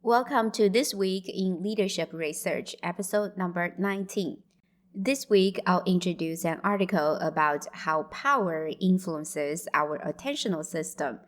Welcome to This Week in Leadership Research, episode number 19. This week, I'll introduce an article about how power influences our attentional system.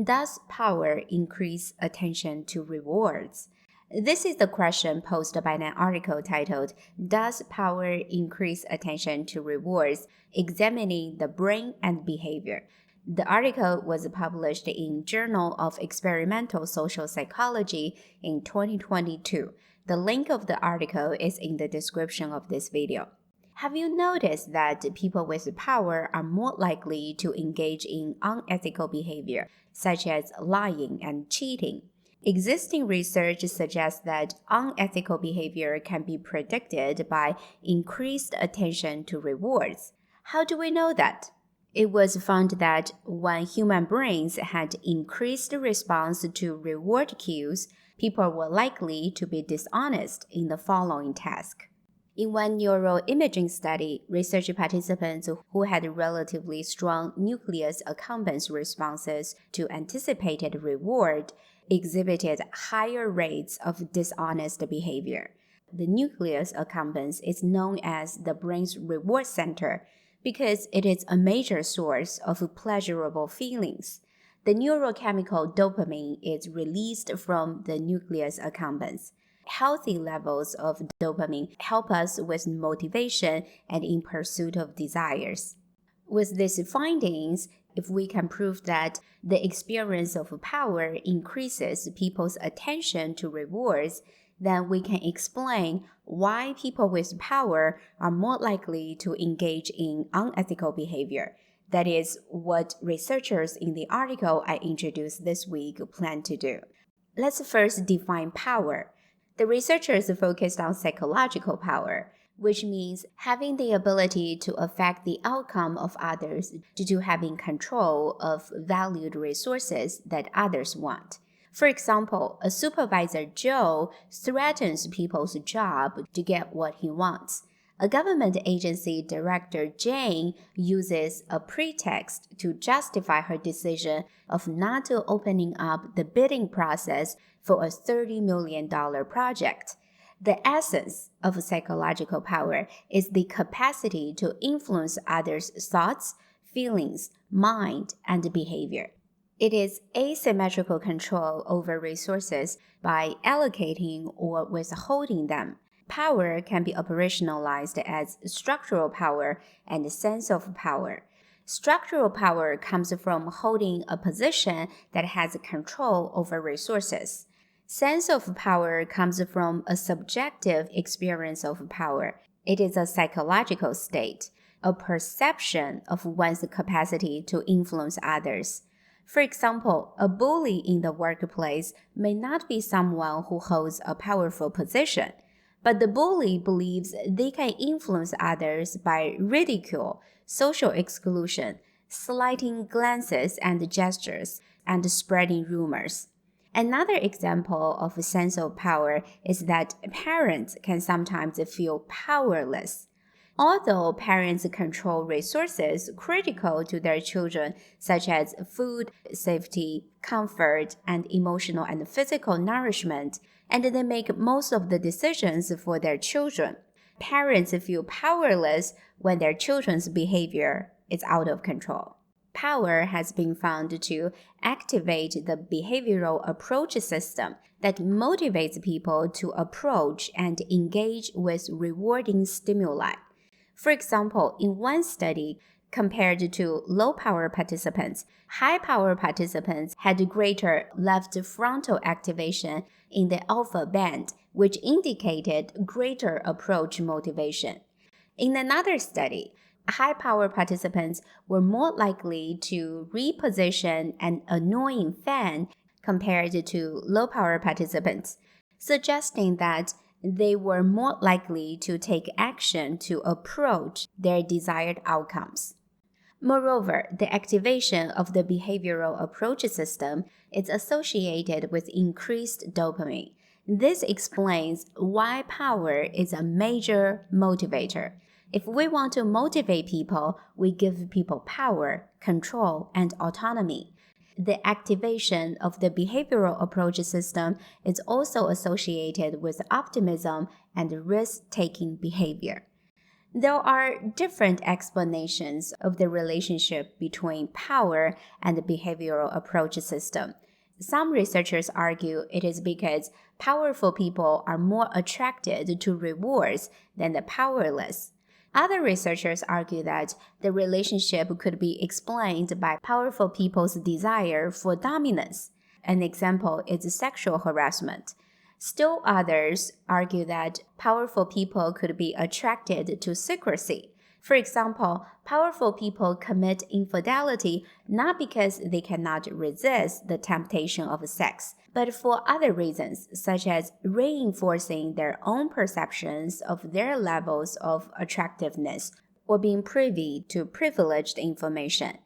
Does power increase attention to rewards? This is the question posed by an article titled, Does Power Increase Attention to Rewards? Examining the Brain and Behavior. The article was published in Journal of Experimental Social Psychology in 2022. The link of the article is in the description of this video. Have you noticed that people with power are more likely to engage in unethical behavior, such as lying and cheating? Existing research suggests that unethical behavior can be predicted by increased attention to rewards. How do we know that? It was found that when human brains had increased response to reward cues, people were likely to be dishonest in the following task. In one neuroimaging study, research participants who had relatively strong nucleus accumbens responses to anticipated reward exhibited higher rates of dishonest behavior. The nucleus accumbens is known as the brain's reward center because it is a major source of pleasurable feelings. The neurochemical dopamine is released from the nucleus accumbens. Healthy levels of dopamine help us with motivation and in pursuit of desires. With these findings, if we can prove that the experience of power increases people's attention to rewards, then we can explain why people with power are more likely to engage in unethical behavior. That is what researchers in the article I introduced this week plan to do. Let's first define power. The researchers focused on psychological power, which means having the ability to affect the outcome of others due to having control of valued resources that others want. For example, a supervisor Joe threatens people's job to get what he wants. A government agency director Jane uses a pretext to justify her decision of not opening up the bidding process for a $30 million project. The essence of psychological power is the capacity to influence others' thoughts, feelings, mind, and behavior. It is asymmetrical control over resources by allocating or withholding them. Power can be operationalized as structural power and sense of power. Structural power comes from holding a position that has control over resources. Sense of power comes from a subjective experience of power. It is a psychological state, a perception of one's capacity to influence others. For example, a bully in the workplace may not be someone who holds a powerful position, but the bully believes they can influence others by ridicule, social exclusion, slighting glances and gestures, and spreading rumors. Another example of a sense of power is that parents can sometimes feel powerless. Although parents control resources critical to their children, such as food, safety, comfort, and emotional and physical nourishment, and they make most of the decisions for their children, parents feel powerless when their children's behavior is out of control. Power has been found to activate the behavioral approach system that motivates people to approach and engage with rewarding stimuli. For example, in one study, compared to low-power participants, high-power participants had greater left frontal activation in the alpha band, which indicated greater approach motivation. In another study, high-power participants were more likely to reposition an annoying fan compared to low-power participants, suggesting that they were more likely to take action to approach their desired outcomes. Moreover, the activation of the behavioral approach system is associated with increased dopamine. This explains why power is a major motivator. If we want to motivate people, we give people power, control, and autonomy. the activation of the behavioral approach system is also associated with optimism and risk-taking behavior. There are different explanations of the relationship between power and the behavioral approach system. Some researchers argue it is because powerful people are more attracted to rewards than the powerless. Other researchers argue that the relationship could be explained by powerful people's desire for dominance. An example is sexual harassment. Still others argue that powerful people could be attracted to secrecy. For example, powerful people commit infidelity not because they cannot resist the temptation of sex, but for other reasons, such as reinforcing their own perceptions of their levels of attractiveness or being privy to privileged information.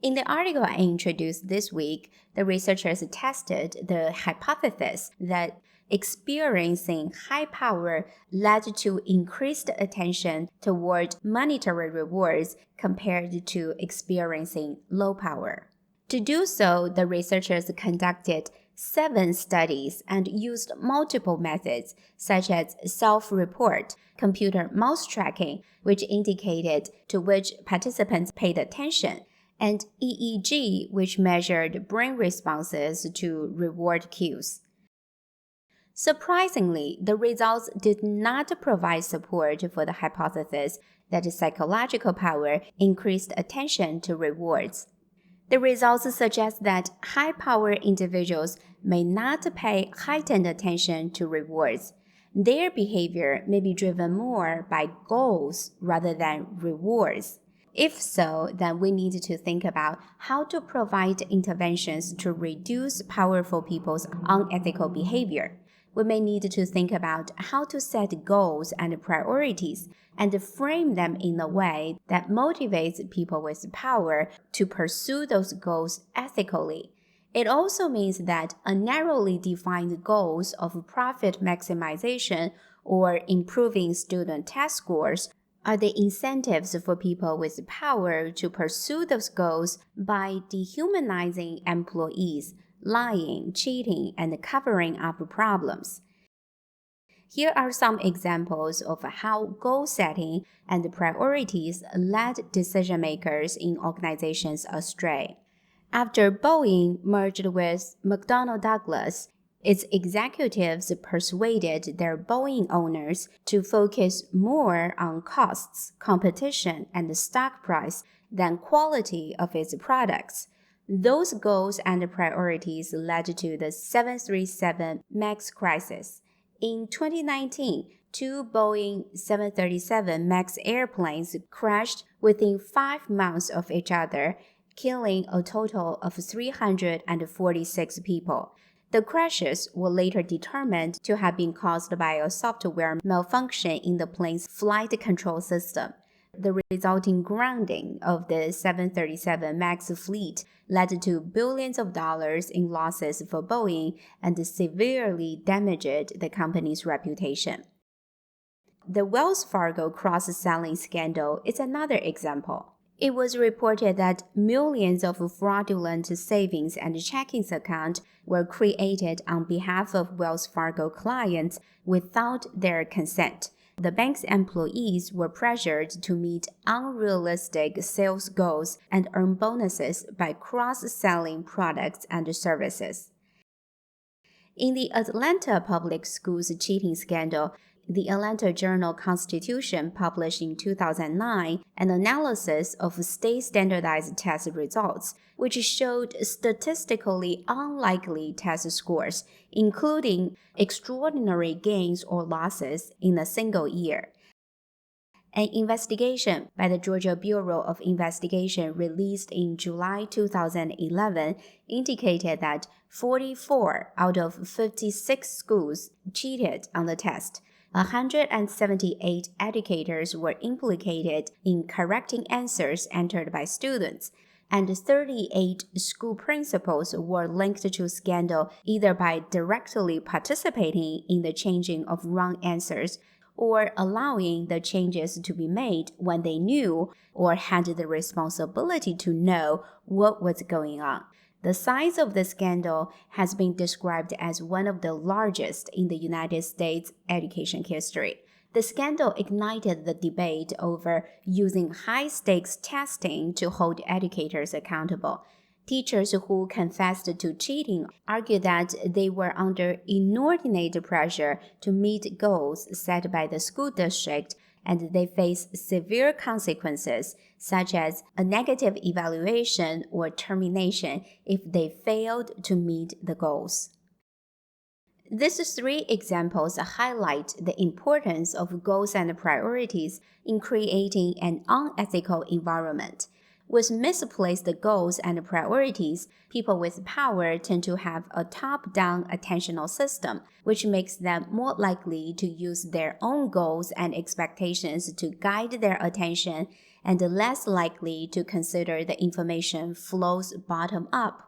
In the article I introduced this week, the researchers tested the hypothesis that experiencing high power led to increased attention toward monetary rewards compared to experiencing low power. To do so, the researchers conducted 7 studies and used multiple methods, such as self-report, computer mouse tracking, which indicated to which participants paid attention, and EEG, which measured brain responses to reward cues. Surprisingly, the results did not provide support for the hypothesis that psychological power increased attention to rewards. The results suggest that high-power individuals may not pay heightened attention to rewards. Their behavior may be driven more by goals rather than rewards. If so, then we need to think about how to provide interventions to reduce powerful people's unethical behavior. We may need to think about how to set goals and priorities and frame them in a way that motivates people with power to pursue those goals ethically. It also means that a narrowly defined goals of profit maximization or improving student test scores are the incentives for people with power to pursue those goals by dehumanizing employees, lying, cheating, and covering up problems. Here are some examples of how goal setting and priorities led decision makers in organizations astray. After Boeing merged with McDonnell Douglas, its executives persuaded their Boeing owners to focus more on costs, competition, and stock price than quality of its products. Those goals and priorities led to the 737 MAX crisis. In 2019, 2 Boeing 737 MAX airplanes crashed within 5 months of each other, killing a total of 346 people. The crashes were later determined to have been caused by a software malfunction in the plane's flight control system. The resulting grounding of the 737 MAX fleet led to billions of dollars in losses for Boeing and severely damaged the company's reputation. The Wells Fargo cross-selling scandal is another example. It was reported that millions of fraudulent savings and checking accounts were created on behalf of Wells Fargo clients without their consent. The bank's employees were pressured to meet unrealistic sales goals and earn bonuses by cross-selling products and services. In the Atlanta Public Schools cheating scandal, the Atlanta Journal-Constitution published in 2009 an analysis of state standardized test results, which showed statistically unlikely test scores, including extraordinary gains or losses in a single year. An investigation by the Georgia Bureau of Investigation released in July 2011 indicated that 44 out of 56 schools cheated on the test. 178 educators were implicated in correcting answers entered by students, and 38 school principals were linked to scandal either by directly participating in the changing of wrong answers or allowing the changes to be made when they knew or had the responsibility to know what was going on. The size of the scandal has been described as one of the largest in the United States education history. The scandal ignited the debate over using high-stakes testing to hold educators accountable. Teachers who confessed to cheating argued that they were under inordinate pressure to meet goals set by the school district, and they face severe consequences, such as a negative evaluation or termination if they failed to meet the goals. These three examples highlight the importance of goals and priorities in creating an unethical environment. With misplaced goals and priorities, people with power tend to have a top-down attentional system, which makes them more likely to use their own goals and expectations to guide their attention and less likely to consider the information flows bottom up.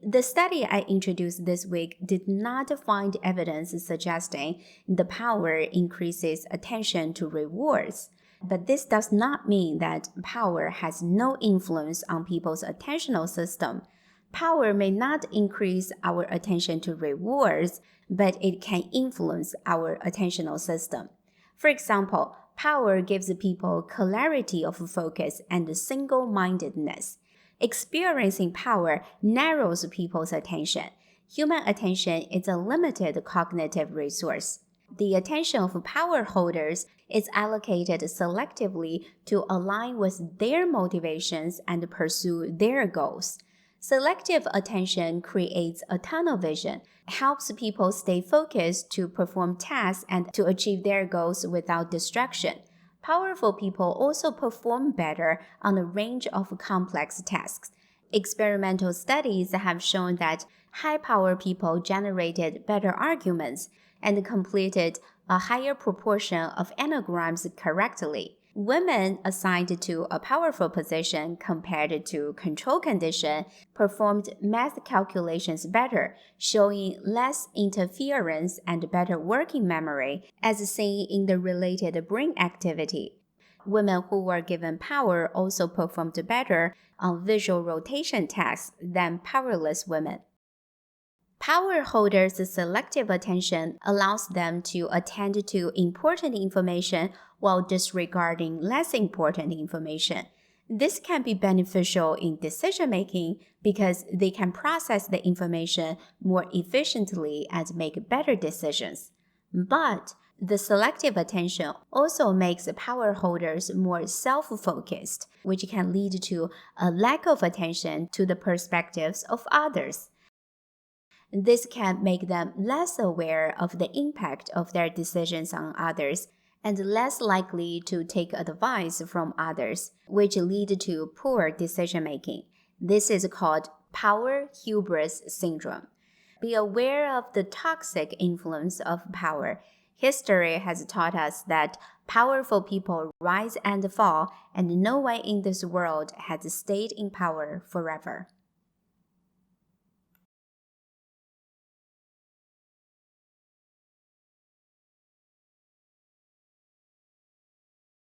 The study I introduced this week did not find evidence suggesting the power increases attention to rewards. But this does not mean that power has no influence on people's attentional system. Power may not increase our attention to rewards, but it can influence our attentional system. For example, power gives people clarity of focus and single-mindedness. Experiencing power narrows people's attention. Human attention is a limited cognitive resource. The attention of power holders is allocated selectively to align with their motivations and pursue their goals. Selective attention creates a tunnel vision, helps people stay focused to perform tasks and to achieve their goals without distraction. Powerful people also perform better on a range of complex tasks. Experimental studies have shown that high-power people generated better arguments and completed a higher proportion of anagrams correctly. Women assigned to a powerful position compared to control condition performed math calculations better, showing less interference and better working memory, as seen in the related brain activity. Women who were given power also performed better on visual rotation tasks than powerless women. Power holders' selective attention allows them to attend to important information while disregarding less important information. This can be beneficial in decision-making because they can process the information more efficiently and make better decisions. But the selective attention also makes power holders more self-focused, which can lead to a lack of attention to the perspectives of others. This can make them less aware of the impact of their decisions on others and less likely to take advice from others, which lead to poor decision-making. This is called power hubris syndrome. Be aware of the toxic influence of power. History has taught us that powerful people rise and fall, and no one in this world has stayed in power forever.